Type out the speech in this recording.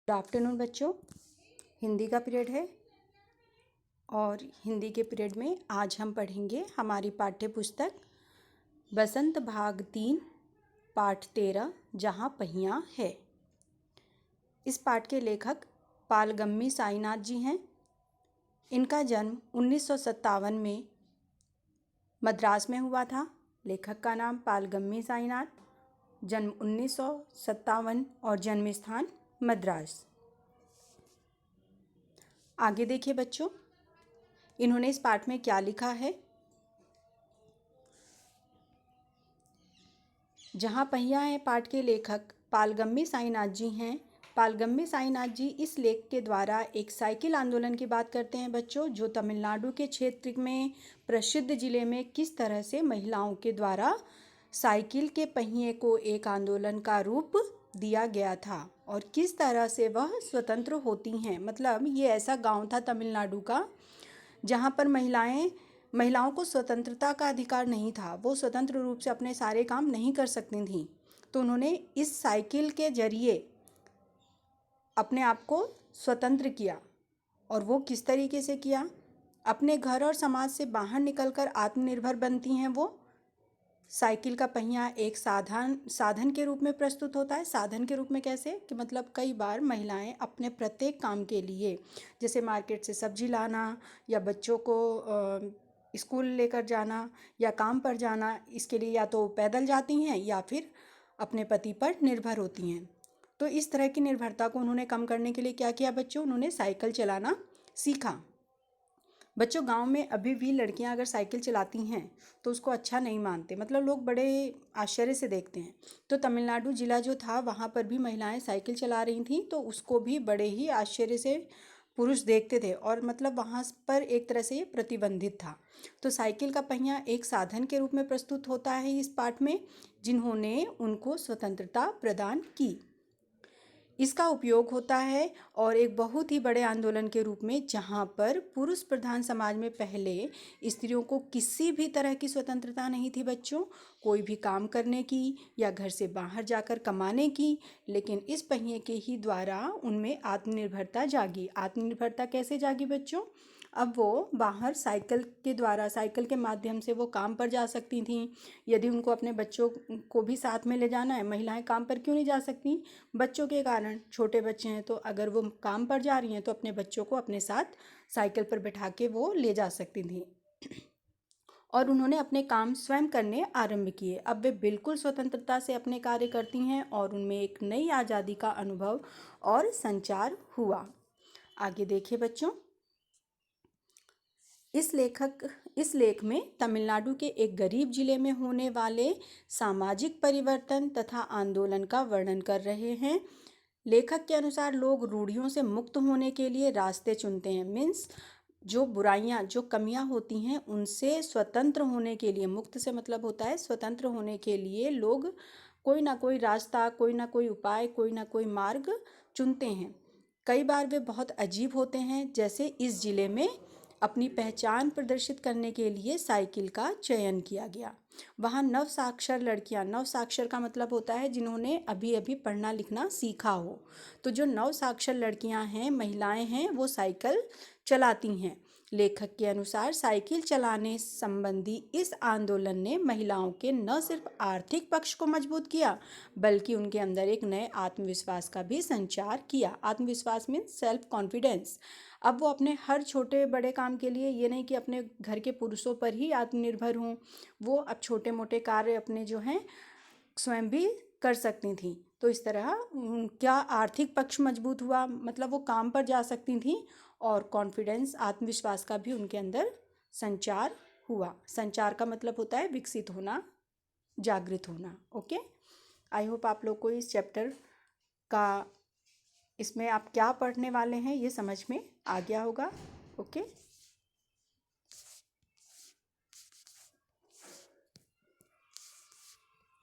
Good afternoon बच्चों। हिंदी का period है और हिंदी के पीरियड में आज हम पढ़ेंगे हमारी पाठ्य पुस्तक बसंत भाग 3 पाठ 13 जहाँ पहिया है। इस पाठ के लेखक पालगम्मी साईनाथ जी हैं। इनका जन्म 1957 में मद्रास में हुआ था। लेखक का नाम पालगम्मी साईनाथ, जन्म 1957 और जन्म स्थान मद्रास। आगे देखिए बच्चों, इन्होंने इस पाठ में क्या लिखा है। जहाँ पहिया है पाठ के लेखक पालगम्मी साईनाथ जी हैं। पालगम्मी साईनाथ जी इस लेख के द्वारा एक साइकिल आंदोलन की बात करते हैं बच्चों, जो तमिलनाडु के क्षेत्र में प्रसिद्ध जिले में किस तरह से महिलाओं के द्वारा साइकिल के पहिए को एक आंदोलन का रूप दिया गया था और किस तरह से वह स्वतंत्र होती हैं। मतलब ये ऐसा गांव था तमिलनाडु का जहां पर महिलाओं को स्वतंत्रता का अधिकार नहीं था। वो स्वतंत्र रूप से अपने सारे काम नहीं कर सकती थीं। तो उन्होंने इस साइकिल के जरिए अपने आप को स्वतंत्र किया। और वो किस तरीके से किया? अपने घर और समाज से बाहर निकलकर आत्मनिर्भर बनती हैं। वो साइकिल का पहिया एक साधन के रूप में प्रस्तुत होता है। साधन के रूप में कैसे कि मतलब कई बार महिलाएं अपने प्रत्येक काम के लिए, जैसे मार्केट से सब्जी लाना या बच्चों को स्कूल लेकर जाना या काम पर जाना, इसके लिए या तो पैदल जाती हैं या फिर अपने पति पर निर्भर होती हैं। तो इस तरह की निर्भरता को उन्होंने कम करने के लिए क्या किया बच्चों? उन्होंने साइकिल चलाना सीखा। बच्चों, गांव में अभी भी लड़कियां अगर साइकिल चलाती हैं तो उसको अच्छा नहीं मानते, मतलब लोग बड़े आश्चर्य से देखते हैं। तो तमिलनाडु जिला जो था वहाँ पर भी महिलाएं साइकिल चला रही थीं, तो उसको भी बड़े ही आश्चर्य से पुरुष देखते थे और मतलब वहाँ पर एक तरह से ये प्रतिबंधित था। तो साइकिल का पहिया एक साधन के रूप में प्रस्तुत होता है इस पाठ में, जिन्होंने उनको स्वतंत्रता प्रदान की। इसका उपयोग होता है और एक बहुत ही बड़े आंदोलन के रूप में, जहाँ पर पुरुष प्रधान समाज में पहले स्त्रियों को किसी भी तरह की स्वतंत्रता नहीं थी बच्चों, कोई भी काम करने की या घर से बाहर जाकर कमाने की। लेकिन इस पहिए के ही द्वारा उनमें आत्मनिर्भरता जागी। आत्मनिर्भरता कैसे जागी बच्चों? अब वो बाहर साइकिल के द्वारा, साइकिल के माध्यम से वो काम पर जा सकती थीं। यदि उनको अपने बच्चों को भी साथ में ले जाना है, महिलाएं काम पर क्यों नहीं जा सकती? बच्चों के कारण। छोटे बच्चे हैं तो अगर वो काम पर जा रही हैं तो अपने बच्चों को अपने साथ साइकिल पर बैठा के वो ले जा सकती थीं। और उन्होंने अपने काम स्वयं करने आरंभ किए। अब वे बिल्कुल स्वतंत्रता से अपने कार्य करती हैं और उनमें एक नई आज़ादी का अनुभव और संचार हुआ। आगे देखिए बच्चों, इस लेख में तमिलनाडु के एक गरीब जिले में होने वाले सामाजिक परिवर्तन तथा आंदोलन का वर्णन कर रहे हैं। लेखक के अनुसार लोग रूढ़ियों से मुक्त होने के लिए रास्ते चुनते हैं। मीन्स जो बुराइयां, जो कमियां होती हैं उनसे स्वतंत्र होने के लिए, मुक्त से मतलब होता है स्वतंत्र होने के लिए लोग कोई ना कोई रास्ता, कोई ना कोई उपाय, कोई ना कोई मार्ग चुनते हैं। कई बार वे बहुत अजीब होते हैं, जैसे इस जिले में अपनी पहचान प्रदर्शित करने के लिए साइकिल का चयन किया गया। वहाँ नवसाक्षर लड़कियाँ, नवसाक्षर का मतलब होता है जिन्होंने अभी अभी पढ़ना लिखना सीखा हो। तो जो नवसाक्षर लड़कियाँ हैं, महिलाएं हैं, वो साइकिल चलाती हैं। लेखक के अनुसार साइकिल चलाने संबंधी इस आंदोलन ने महिलाओं के न सिर्फ आर्थिक पक्ष को मजबूत किया, बल्कि उनके अंदर एक नए आत्मविश्वास का भी संचार किया। आत्मविश्वास मीन्स सेल्फ कॉन्फिडेंस। अब वो अपने हर छोटे बड़े काम के लिए, ये नहीं कि अपने घर के पुरुषों पर ही आत्मनिर्भर हों, वो अब छोटे मोटे कार्य अपने जो हैं स्वयं भी कर सकती थीं। तो इस तरह क्या आर्थिक पक्ष मजबूत हुआ, मतलब वो काम पर जा सकती थीं और कॉन्फिडेंस, आत्मविश्वास का भी उनके अंदर संचार हुआ। संचार का मतलब होता है विकसित होना, जागृत होना। ओके, आई होप आप लोग को इस चैप्टर का, इसमें आप क्या पढ़ने वाले हैं ये समझ में आ गया होगा। ओके।